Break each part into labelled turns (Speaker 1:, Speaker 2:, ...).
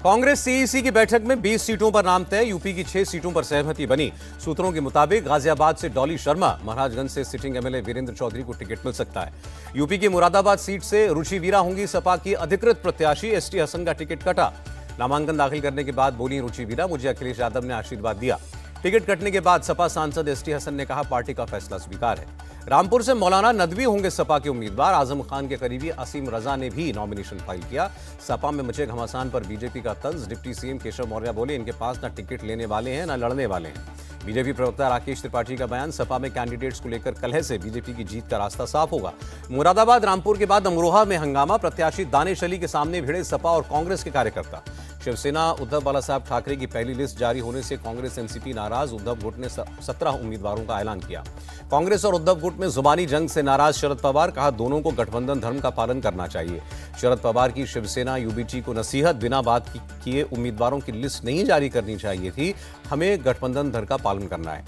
Speaker 1: Congress CEC की बैठक में 20 सीटों पर नाम तय। यूपी की 6 सीटों पर सहमति बनी। सूत्रों के मुताबिक गाजियाबाद से डॉली शर्मा, महाराजगंज से सिटिंग एमएलए वीरेंद्र चौधरी को टिकट मिल सकता है। यूपी की मुरादाबाद सीट से रुचि वीरा होंगी सपा की अधिकृत प्रत्याशी। एसटी हसन का टिकट कटा। नामांकन दाखिल करने के बाद बोली रुचि वीरा, मुझे अखिलेश यादव ने आशीर्वाद दिया। टिकट कटने के बाद सपा सांसद एसटी हसन ने कहा, पार्टी का फैसला स्वीकार है। रामपुर से मौलाना नदवी होंगे सपा के उम्मीदवार। आजम खान के करीबी असीम रजा ने भी नॉमिनेशन फाइल किया। सपा में मचे घमासान पर बीजेपी का तंज। डिप्टी सीएम केशव मौर्य बोले, इनके पास न टिकट लेने वाले हैं न लड़ने वाले हैं। बीजेपी प्रवक्ता राकेश त्रिपाठी का बयान, सपा में कैंडिडेट्स को लेकर कलह से बीजेपी की जीत का रास्ता साफ होगा। मुरादाबाद रामपुर के बाद अमरोहा में हंगामा। प्रत्याशी दानिश अली के सामने भिड़े सपा और कांग्रेस के कार्यकर्ता। शिवसेना उद्धव बालासाहेब ठाकरे की पहली लिस्ट जारी होने से कांग्रेस एनसीपी नाराज। उद्धव गुट ने 17 उम्मीदवारों का ऐलान किया। कांग्रेस और उद्धव गुट में जुबानी जंग से नाराज शरद पवार, कहा दोनों को गठबंधन धर्म का पालन करना चाहिए। शरद पवार की शिवसेना यूबीटी को नसीहत, बिना बात किए उम्मीदवारों की लिस्ट नहीं जारी करनी चाहिए थी, हमें गठबंधन धर्म का पालन करना है।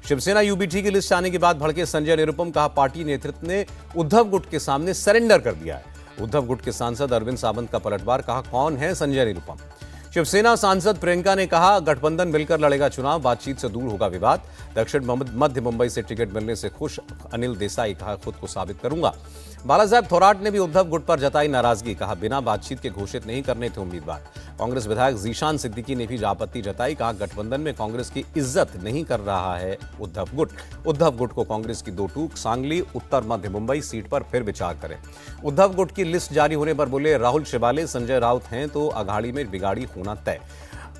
Speaker 1: शिवसेना यूबीटी की लिस्ट आने के बाद भड़के संजय निरुपम, कहा पार्टी नेतृत्व ने उद्धव गुट के सामने सरेंडर कर दिया है। उद्धव गुट के सांसद अरविंद सावंत का पलटवार, कहा कौन है संजय निरुपम। शिवसेना सांसद प्रियंका ने कहा, गठबंधन मिलकर लड़ेगा चुनाव, बातचीत से दूर होगा विवाद। दक्षिण मध्य मुंबई से टिकट मिलने से खुश अनिल देसाई, कहा खुद को साबित करूंगा। बालासाहेब थोराट ने भी उद्धव गुट पर जताई नाराजगी, कहा बिना बातचीत के घोषित नहीं करने थे उम्मीदवार। कांग्रेस विधायक जीशान सिद्दीकी ने भी आपत्ति जताई, कहा गठबंधन में कांग्रेस की इज्जत नहीं कर रहा है उद्धव गुट। उद्धव गुट को कांग्रेस की दो टूक, सांगली उत्तर मध्य मुंबई सीट पर फिर विचार करें। उद्धव गुट की लिस्ट जारी होने पर बोले, राहुल शिवाले संजय राउत हैं तो अघाड़ी में बिगाड़ी होना तय।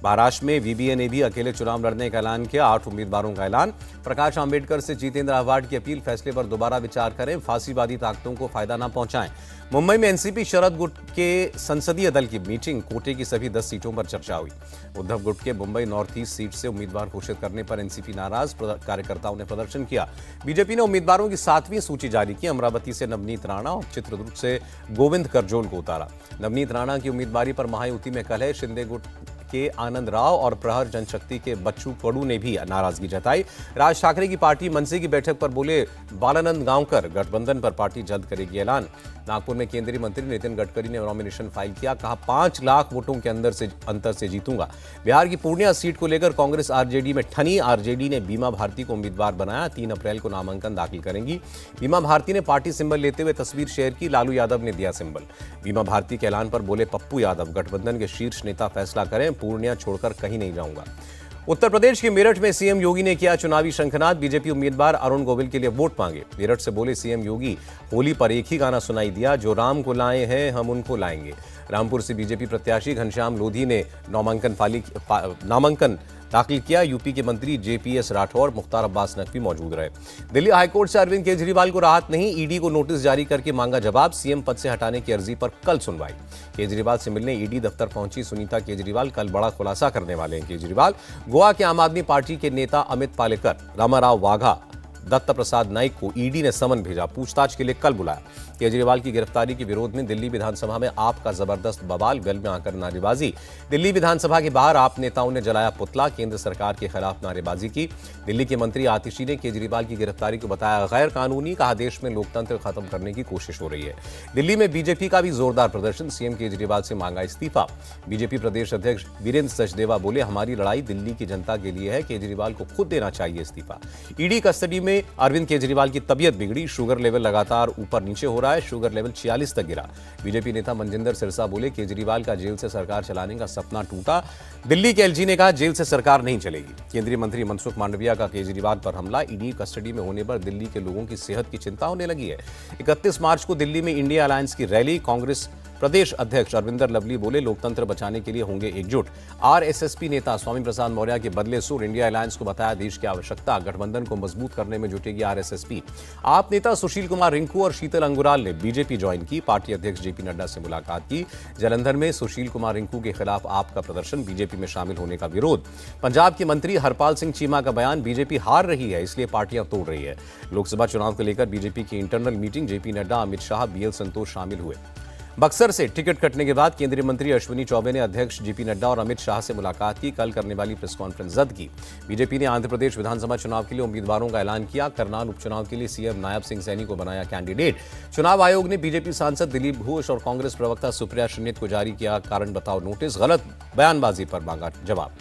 Speaker 1: महाराष्ट्र में वीबीए ने भी अकेले चुनाव लड़ने का ऐलान किया। 8 उम्मीदवारों का ऐलान। प्रकाश आंबेडकर से जितेंद्र आव्हाड की अपील, फैसले पर दोबारा विचार करें, फांसीवादी ताकतों को फायदा न पहुंचाएं। मुंबई में एनसीपी शरद गुट के संसदीय दल की मीटिंग। कोटे की सभी 10 सीटों पर चर्चा हुई। उद्धव गुट के मुंबई नॉर्थ ईस्ट सीट से उम्मीदवार घोषित करने पर एनसीपी नाराज, कार्यकर्ताओं ने प्रदर्शन किया। बीजेपी ने उम्मीदवारों की 7वीं सूची जारी की। अमरावती से नवनीत राणा और चित्रदुर्ग से गोविंद करजोल को उतारा। नवनीत राणा की उम्मीदवारी पर महायुति में कलह। शिंदे गुट के आनंद राव और प्रहर जनशक्ति के बच्चू कडू ने भी नाराजगी जताई। राज ठाकरे की पार्टी मनसे की बैठक पर बोले बालानंद गांवकर, गठबंधन पर पार्टी जल्द करेगी ऐलान। नागपुर में केंद्रीय मंत्री नितिन गडकरी ने नॉमिनेशन फाइल किया, कहा 5 लाख वोटों के अंतर से जीतूंगा। बिहार की पूर्णिया सीट को लेकर कांग्रेस आरजेडी में ठनी। आरजेडी ने बीमा भारती को उम्मीदवार बनाया। 3 अप्रैल को नामांकन दाखिल करेंगी। बीमा भारती ने पार्टी सिंबल लेते हुए तस्वीर शेयर की। लालू यादव ने दिया सिंबल। बीमा भारती के ऐलान पर बोले पप्पू यादव, गठबंधन के शीर्ष नेता फैसला करें, पूर्णिया छोड़कर कहीं नहीं जाऊंगा। उत्तर प्रदेश के मेरठ में सीएम योगी ने किया चुनावी शंखनाद। बीजेपी उम्मीदवार अरुण गोविल के लिए वोट मांगे। मेरठ से बोले सीएम योगी, होली पर एक ही गाना सुनाई दिया, जो राम को लाए हैं हम उनको लाएंगे। रामपुर से बीजेपी प्रत्याशी घनश्याम लोधी ने नामांकन दाखिल किया। यूपी के मंत्री जेपीएस राठौर, मुख्तार अब्बास नकवी मौजूद रहे। दिल्ली हाईकोर्ट से अरविंद केजरीवाल को राहत नहीं। ईडी को नोटिस जारी करके मांगा जवाब। सीएम पद से हटाने की अर्जी पर कल सुनवाई। केजरीवाल से मिलने ईडी दफ्तर पहुंची सुनीता केजरीवाल। कल बड़ा खुलासा करने वाले हैं केजरीवाल। गोवा के आम आदमी पार्टी के नेता अमित पालेकर, रामाराव वाघा, दत्ता प्रसाद नाइक को ईडी ने समन भेजा। पूछताछ के लिए कल बुलाया। केजरीवाल की गिरफ्तारी के विरोध में दिल्ली विधानसभा में आप का जबरदस्त बवाल, वेल में आकर नारेबाजी। दिल्ली विधानसभा के बाहर आप नेताओं ने जलाया पुतला, केंद्र सरकार के खिलाफ नारेबाजी की। दिल्ली के मंत्री आतिशी ने केजरीवाल की गिरफ्तारी को बताया गैर कानूनी, कहा देश में लोकतंत्र खत्म करने की कोशिश हो रही है। दिल्ली में बीजेपी का भी जोरदार प्रदर्शन। सीएम केजरीवाल से मांगा इस्तीफा। बीजेपी प्रदेश अध्यक्ष वीरेंद्र सचदेवा बोले, हमारी लड़ाई दिल्ली की जनता के लिए है, केजरीवाल को खुद देना चाहिए इस्तीफा। ईडी कस्टडी में अरविंद केजरीवाल की तबीयत बिगड़ी। शुगर लेवल लगातार ऊपर नीचे हो रहा है। शुगर लेवल 46 तक गिरा। बीजेपी नेता मनजिंदर सिरसा बोले, केजरीवाल का जेल से सरकार चलाने का सपना टूटा। दिल्ली के एलजी ने कहा, जेल से सरकार नहीं चलेगी। केंद्रीय मंत्री मनसुख मांडविया का केजरीवाल पर हमला। ईडी कस्टडी में होने पर दिल्ली के लोगों की सेहत की चिंता होने लगी है। 31 मार्च को दिल्ली में इंडिया अलायंस की रैली। कांग्रेस प्रदेश अध्यक्ष अरविंदर लवली बोले, लोकतंत्र बचाने के लिए होंगे एकजुट। आरएसएसपी नेता स्वामी प्रसाद मौर्य के बदले सुर। इंडिया अलायंस को बताया देश की आवश्यकता। गठबंधन को मजबूत करने में जुटेगी आरएसएसपी। आप नेता सुशील कुमार रिंकू और शीतल अंगुराल ने बीजेपी ज्वाइन की। पार्टी अध्यक्ष जेपी नड्डा से मुलाकात की। जालंधर में सुशील कुमार रिंकू के खिलाफ आप का प्रदर्शन, बीजेपी में शामिल होने का विरोध। पंजाब के मंत्री हरपाल सिंह चीमा का बयान, बीजेपी हार रही है इसलिए पार्टियां तोड़ रही है। लोकसभा चुनाव को लेकर बीजेपी की internal meeting. JP Nadda, Amit Shah, BL Santosh शामिल हुए। बक्सर से टिकट कटने के बाद केंद्रीय मंत्री अश्विनी चौबे ने अध्यक्ष जेपी नड्डा और अमित शाह से मुलाकात की। कल करने वाली प्रेस कॉन्फ्रेंस रद्द की। बीजेपी ने आंध्र प्रदेश विधानसभा चुनाव के लिए उम्मीदवारों का ऐलान किया। करनाल उपचुनाव के लिए सीएम नायब सिंह सैनी को बनाया कैंडिडेट। चुनाव आयोग ने बीजेपी सांसद दिलीप घोष और कांग्रेस प्रवक्ता सुप्रिया श्रीनेत को जारी किया कारण बताओ नोटिस। गलत बयानबाजी पर मांगा जवाब।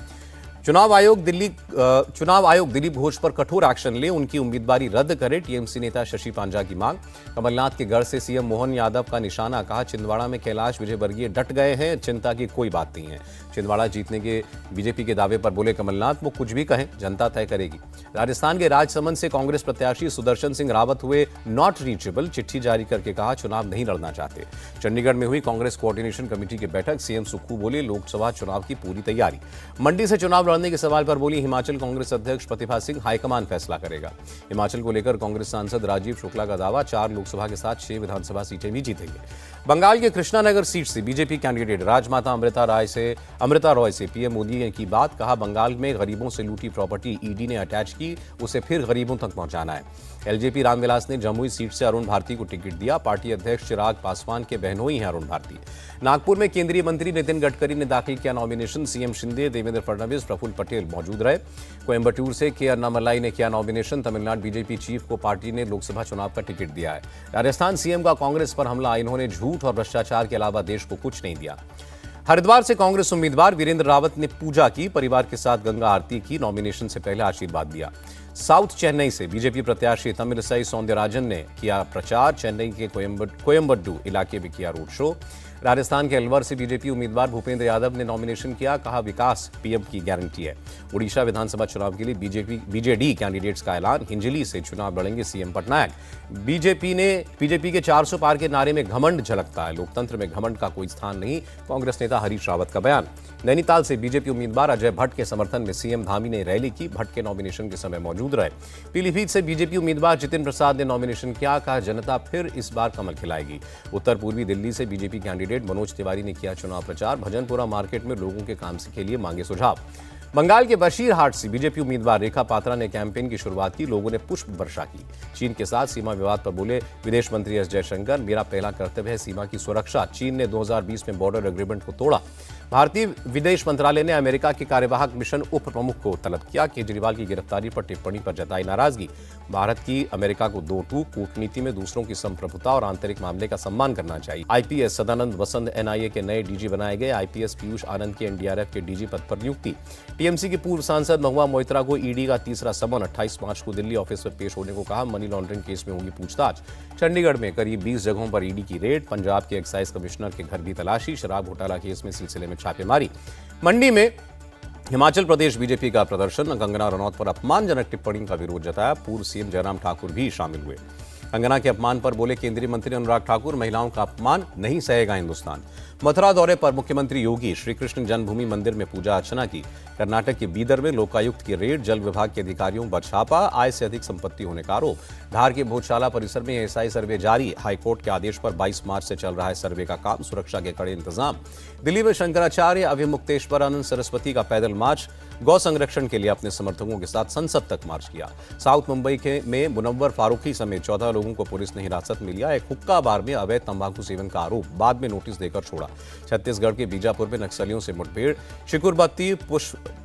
Speaker 1: चुनाव आयोग दिलीप घोष पर कठोर एक्शन ले, उनकी उम्मीदवारी रद्द करे। टीएमसी नेता शशि पांजा की मांग। कमलनाथ के घर से सीएम मोहन यादव का निशाना, कहा छिंदवाड़ा में कैलाश विजयवर्गीय डट गए हैं, चिंता की कोई बात नहीं है। छिंदवाड़ा जीतने के बीजेपी के दावे पर बोले कमलनाथ, वो कुछ भी कहें जनता तय करेगी। राजस्थान के राजसमंद से कांग्रेस प्रत्याशी सुदर्शन सिंह रावत हुए नॉट रीचेबल, चिट्ठी जारी करके कहा चुनाव नहीं लड़ना चाहते। चंडीगढ़ में हुई कांग्रेस कोऑर्डिनेशन कमेटी की बैठक, सीएम सुक्खू बोले लोकसभा चुनाव की पूरी तैयारी। मंडी से चुनाव लड़ने के सवाल पर बोली हिमाचल कांग्रेस अध्यक्ष प्रतिभा सिंह, हाईकमान फैसला करेगा। हिमाचल को लेकर कांग्रेस सांसद राजीव शुक्ला का दावा, 4 लोकसभा के साथ 6 विधानसभा सीटें भी जीतेंगे। बंगाल के कृष्णानगर सीट से बीजेपी कैंडिडेट राजमाता अमृता रॉय से पीएम मोदी ने की बात, कहा बंगाल में गरीबों से लूटी प्रॉपर्टी ईडी ने अटैच की, उसे फिर गरीबों तक पहुंचाना है। एलजेपी रामविलास ने जमुई सीट से अरुण भारती को टिकट दिया। पार्टी अध्यक्ष चिराग पासवान के बहनोई हैं अरुण भारती। नागपुर में केंद्रीय मंत्री नितिन गडकरी ने दाखिल किया नॉमिनेशन। सीएम शिंदे, देवेंद्र फडणवीस, प्रफुल्ल पटेल मौजूद रहे। कोयंबटूर से के अन्नामलाई ने किया नॉमिनेशन। तमिलनाडु बीजेपी चीफ को पार्टी ने लोकसभा चुनाव का टिकट दिया है। राजस्थान सीएम का कांग्रेस पर हमला, इन्होंने झूठ और भ्रष्टाचार के अलावा देश को कुछ नहीं दिया। हरिद्वार से कांग्रेस उम्मीदवार वीरेंद्र रावत ने पूजा की, परिवार के साथ गंगा आरती की, नॉमिनेशन से पहले आशीर्वाद दिया। साउथ चेन्नई से बीजेपी प्रत्याशी तमिलिसाई सौंदरराजन ने किया प्रचार। चेन्नई के कोयंबटू इलाके में किया रोड शो। राजस्थान के अलवर से बीजेपी उम्मीदवार भूपेंद्र यादव ने नॉमिनेशन किया, कहा विकास पीएम की गारंटी है। उड़ीसा विधानसभा चुनाव के लिए बीजेडी कैंडिडेट्स का ऐलान। हिंजली से चुनाव लड़ेंगे सीएम पटनायक। बीजेपी के 400 पार के नारे में घमंड झलकता है, लोकतंत्र में घमंड का कोई स्थान नहीं, कांग्रेस नेता हरीश रावत का बयान। नैनीताल से बीजेपी उम्मीदवार अजय भट्ट के समर्थन में सीएम धामी ने रैली की। भट्ट के नॉमिनेशन के समय मौजूद रहे। पीलीभीत से बीजेपी उम्मीदवार जितिन प्रसाद ने नॉमिनेशन किया, कहा जनता फिर इस बार कमल खिलाएगी। उत्तर पूर्वी दिल्ली से बीजेपी कैंडिडेट मनोज तिवारी ने किया चुनाव प्रचार। भजनपुरा मार्केट में लोगों के काम के लिए मांगे सुझाव। बंगाल के बशीरहाट से बीजेपी उम्मीदवार रेखा पात्रा ने कैंपेन की शुरुआत की, लोगों ने पुष्प वर्षा की। चीन के साथ सीमा विवाद पर बोले विदेश मंत्री एस जयशंकर, मेरा पहला कर्तव्य है सीमा की सुरक्षा। चीन ने 2020 में बॉर्डर एग्रीमेंट को तोड़ा। भारतीय विदेश मंत्रालय ने अमेरिका के कार्यवाहक मिशन उप प्रमुख को तलब किया। केजरीवाल की गिरफ्तारी पर टिप्पणी पर जताई नाराजगी। भारत की अमेरिका को 2 टूक, कूटनीति में दूसरों की संप्रभुता और आंतरिक मामले का सम्मान करना चाहिए। आईपीएस सदानंद वसंत एनआईए के नए डीजी बनाए गए। आईपीएस पीयूष आनंद की एनडीआरएफ के डीजी पद पर नियुक्ति। टीएमसी की पूर्व सांसद महुआ मोइत्रा को ईडी का तीसरा समन, 28 मार्च को दिल्ली ऑफिस में पेश होने को कहा। मनी लॉन्ड्रिंग केस में होगी पूछताछ। चंडीगढ़ में करीब 20 जगहों पर ईडी की रेड। पंजाब के एक्साइज कमिश्नर के घर भी तलाशी। शराब घोटाला केस में सिलसिले में छापेमारी। मंडी में हिमाचल प्रदेश बीजेपी का प्रदर्शन। कंगना रनौत पर अपमानजनक टिप्पणी का विरोध जताया। पूर्व सीएम जयराम ठाकुर भी शामिल हुए। कंगना के अपमान पर बोले केंद्रीय मंत्री अनुराग ठाकुर, महिलाओं का अपमान नहीं सहेगा हिंदुस्तान। मथुरा दौरे पर मुख्यमंत्री योगी श्री कृष्ण जन्मभूमि मंदिर में पूजा अर्चना की। कर्नाटक के बीदर में लोकायुक्त की रेड। जल विभाग के अधिकारियों पर छापा, आय से अधिक संपत्ति होने का आरोप। धार के भोजशाला परिसर में एएसआई सर्वे जारी। हाईकोर्ट के आदेश पर 22 मार्च से चल रहा है सर्वे का काम, सुरक्षा के कड़े इंतजाम। दिल्ली में शंकराचार्य अभिमुक्तेश्वरानंद सरस्वती का पैदल मार्च। गौ संरक्षण के लिए अपने समर्थकों के साथ संसद तक मार्च किया। साउथ मुंबई में मुनव्वर फारूकी समेत 14 लोगों को पुलिस ने हिरासत में लिया। एक हुक्का बार में अवैध तंबाकू सेवन का आरोप, बाद में नोटिस देकर छोड़ा। छत्तीसगढ़ के बीजापुर में नक्सलियों से मुठभेड़। शिकुरबत्ती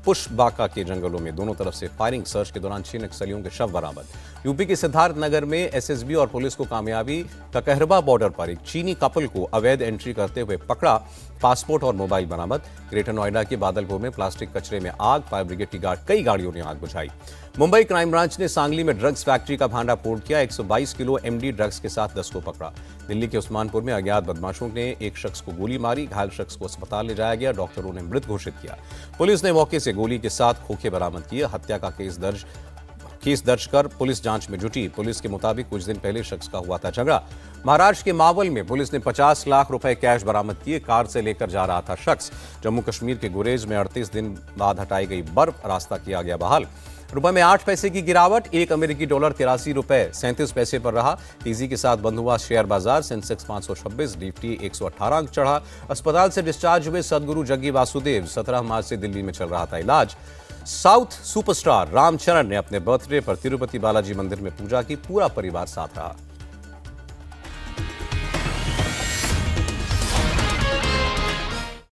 Speaker 1: पुष्पबाका के जंगलों में दोनों तरफ से फायरिंग। सर्च के दौरान 6 नक्सलियों के शव बरामद। यूपी के सिद्धार्थनगर में एसएसबी और पुलिस को कामयाबी। ककहरबा बॉर्डर पर एक चीनी कपल को अवैध एंट्री करते हुए पकड़ा। पासपोर्ट और मोबाइल बरामद। ग्रेटर नोएडा के बादलपुर में प्लास्टिक कचरे में आग। फायर ब्रिगेड की कई गाड़ियों ने आग बुझाई। मुंबई क्राइम ब्रांच ने सांगली में ड्रग्स फैक्ट्री का भांडाफोड़ किया। 122 किलो एमडी ड्रग्स के साथ 10 को पकड़ा। दिल्ली के उस्मानपुर में अज्ञात बदमाशों ने एक शख्स को गोली मारी। घायल शख्स को अस्पताल ले जाया गया, डॉक्टरों ने मृत घोषित किया। पुलिस ने मौके से गोली के साथ खोखे बरामद किए। हत्या का केस दर्ज कर पुलिस जांच में जुटी। पुलिस के मुताबिक कुछ दिन पहले शख्स का हुआ था झगड़ा। महाराष्ट्र के मावल में पुलिस ने 50 लाख रुपए कैश बरामद किए। कार से लेकर जा रहा था शख्स। जम्मू कश्मीर के गुरेज में 38 दिन बाद हटाई गई बर्फ, रास्ता किया गया बहाल। रुपए में 8 पैसे की गिरावट। 1 अमेरिकी डॉलर 83 रुपए 37 पैसे पर रहा। तेजी के साथ बंद हुआ शेयर बाजार। सेंसेक्स 526, निफ्टी 118 अंक चढ़ा। अस्पताल से डिस्चार्ज हुए सदगुरु जग्गी वासुदेव। 17 मार्च से दिल्ली में चल रहा था इलाज। साउथ सुपरस्टार रामचरण ने अपने बर्थडे पर तिरुपति बालाजी मंदिर में पूजा की। पूरा परिवार साथ रहा।